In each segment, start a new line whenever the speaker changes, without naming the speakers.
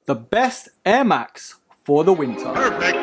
the best Air Max for the winter.
Perfect.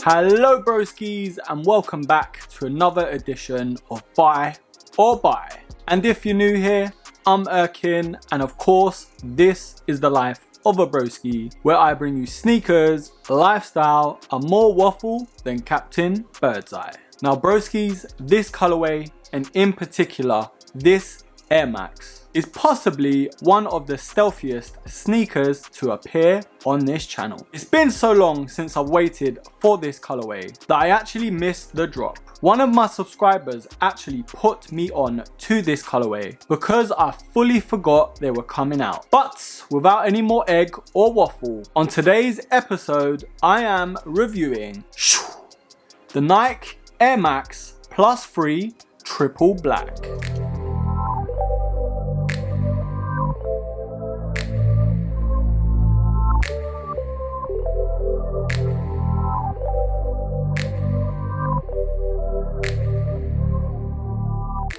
Hello broskies and welcome back to another edition of Buy or Buy. And if you're new here, I'm Erkin, and of course this is the life of a broski, where I bring you sneakers, lifestyle, and more waffle than Captain Birdseye. Now broskies, this colorway, and in particular this Air Max, is possibly one of the stealthiest sneakers to appear on this channel. It's been so long since I've waited for this colorway that I actually missed the drop. One of my subscribers actually put me on to this colorway because I fully forgot they were coming out. But without any more egg or waffle, on today's episode I am reviewing the Nike Air Max Plus 3 Triple Black.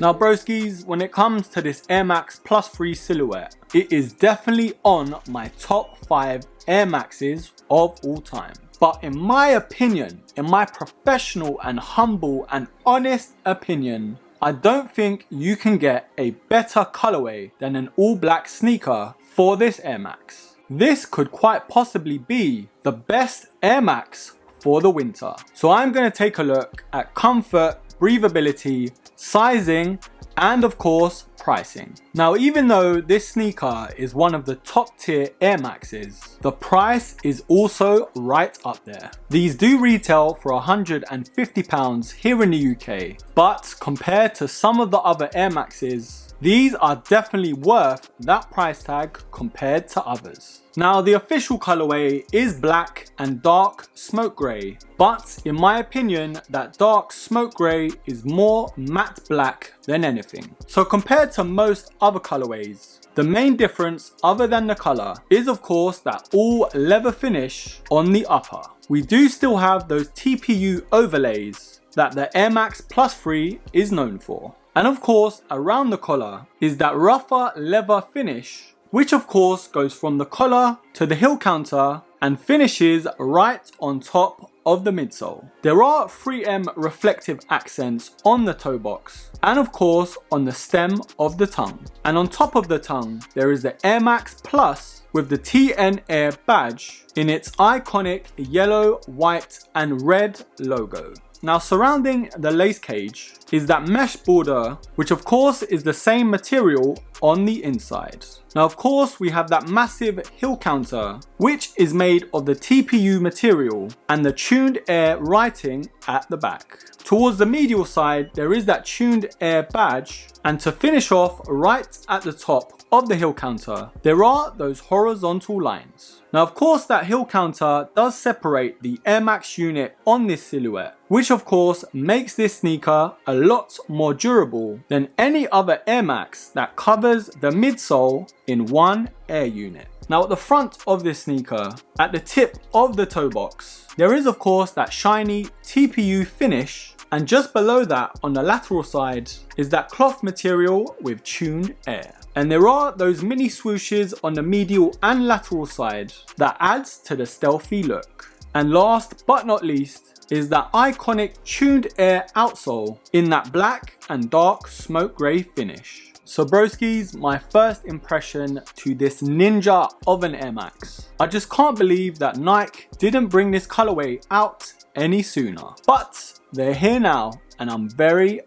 Now broskies, when it comes to this Air Max Plus 3 silhouette, it is definitely on my top 5 Air Maxes of all time. But in my opinion, in my professional and humble and honest opinion, I don't think you can get a better colorway than an all black sneaker for this Air Max. This could quite possibly be the best Air Max for the winter. So I'm going to take a look at comfort, breathability, sizing, and of course pricing. Now even though this sneaker is one of the top tier Air Maxes, the price is also right up there. These do retail for £150 here in the UK, but compared to some of the other Air Maxes, these are definitely worth that price tag compared to others. Now the official colorway is black and dark smoke grey, but in my opinion that dark smoke grey is more matte black than anything. So compared to most other colorways, the main difference other than the colour is of course that all leather finish on the upper. We do still have those TPU overlays that the Air Max Plus 3 is known for. And of course around the collar is that rougher leather finish, which of course goes from the collar to the heel counter and finishes right on top of the midsole. There are 3M reflective accents on the toe box and of course on the stem of the tongue. And on top of the tongue there is the Air Max Plus with the TN Air badge in its iconic yellow, white and red logo. Now surrounding the lace cage is that mesh border, which of course is the same material on the inside. Now of course we have that massive heel counter, which is made of the TPU material and the tuned air writing at the back. Towards the medial side there is that tuned air badge, and to finish off right at the top of the heel counter there are those horizontal lines. Now of course that heel counter does separate the Air Max unit on this silhouette, which of course makes this sneaker a lot more durable than any other Air Max that covers the midsole in one air unit. Now at the front of this sneaker, at the tip of the toe box, there is of course that shiny TPU finish, and just below that on the lateral side is that cloth material with tuned air. And there are those mini swooshes on the medial and lateral side that adds to the stealthy look. And last but not least is that iconic tuned air outsole in that black and dark smoke grey finish. So broskies, my first impression to this ninja of an Air Max. I just can't believe that Nike didn't bring this colorway out any sooner. But they're here now and I'm very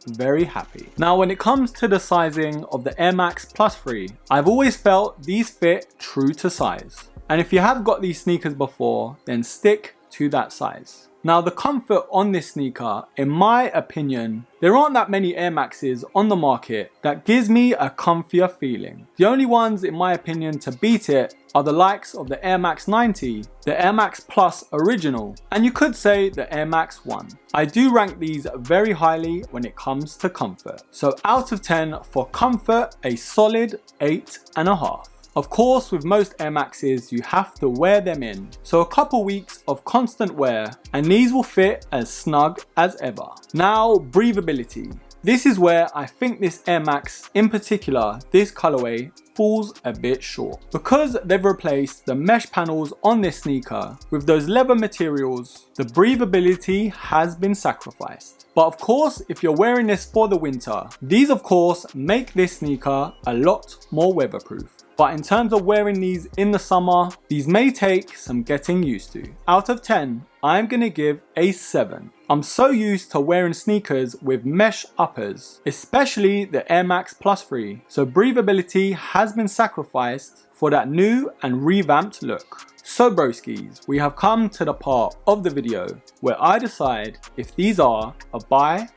happy. Now when it comes to the sizing of the Air Max Plus 3, I've always felt these fit true to size. And if you have got these sneakers before, then stick to that size. Now the comfort on this sneaker, in my opinion, there aren't that many Air Maxes on the market that gives me a comfier feeling. The only ones in my opinion to beat it are the likes of the Air Max 90, the Air Max Plus Original, and you could say the Air Max 1. I do rank these very highly when it comes to comfort. So out of 10 for comfort, a solid 8.5. Of course, with most Air Maxes, you have to wear them in. So a couple weeks of constant wear and these will fit as snug as ever. Now, breathability. this is where I think this Air Max, in particular this colorway, falls a bit short. Because they've replaced the mesh panels on this sneaker with those leather materials, the breathability has been sacrificed. But of course, if you're wearing this for the winter, these of course make this sneaker a lot more weatherproof. But in terms of wearing these in the summer, these may take some getting used to. Out of 10, I'm gonna give a 7. I'm so used to wearing sneakers with mesh uppers, especially the Air Max Plus 3, so breathability has been sacrificed for that new and revamped look. So broskies, we have come to the part of the video where I decide if these are a buy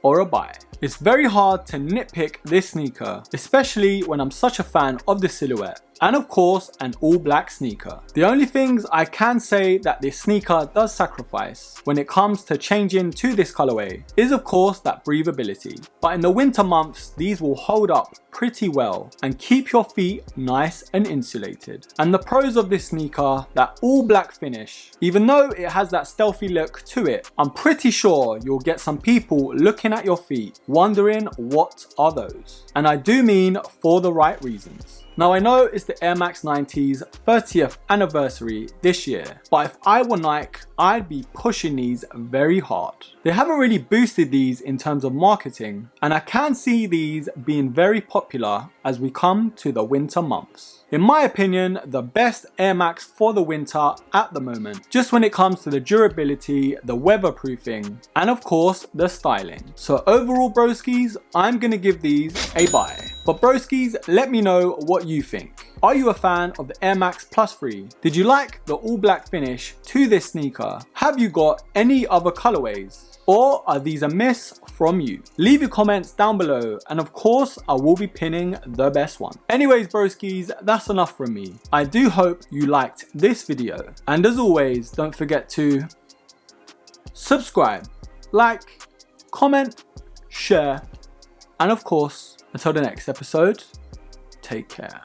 or a buy. It's very hard to nitpick this sneaker, especially when I'm such a fan of the silhouette. And of course, an all black sneaker. The only things I can say that this sneaker does sacrifice when it comes to changing to this colorway is of course that breathability. But in the winter months, these will hold up pretty well and keep your feet nice and insulated. And the pros of this sneaker, that all black finish, even though it has that stealthy look to it, I'm pretty sure you'll get some people looking at your feet wondering what are those. And I do mean for the right reasons. Now I know it's the Air Max 90's 30th anniversary this year, but if I were Nike, I'd be pushing these very hard. They haven't really boosted these in terms of marketing, and I can see these being very popular as we come to the winter months. In my opinion, the best Air Max for the winter at the moment, just when it comes to the durability, the weatherproofing, and of course the styling. So overall broskies, I'm gonna give these a buy. But broskies, let me know what you think. Are you a fan of the Air Max Plus 3? Did you like the all black finish to this sneaker? Have you got any other colorways? Or are these a miss from you? Leave your comments down below, and of course I will be pinning the best one. Anyways broskies, that's enough from me. I do hope you liked this video, and as always, don't forget to subscribe, like, comment, share, and of course, until the next episode, take care.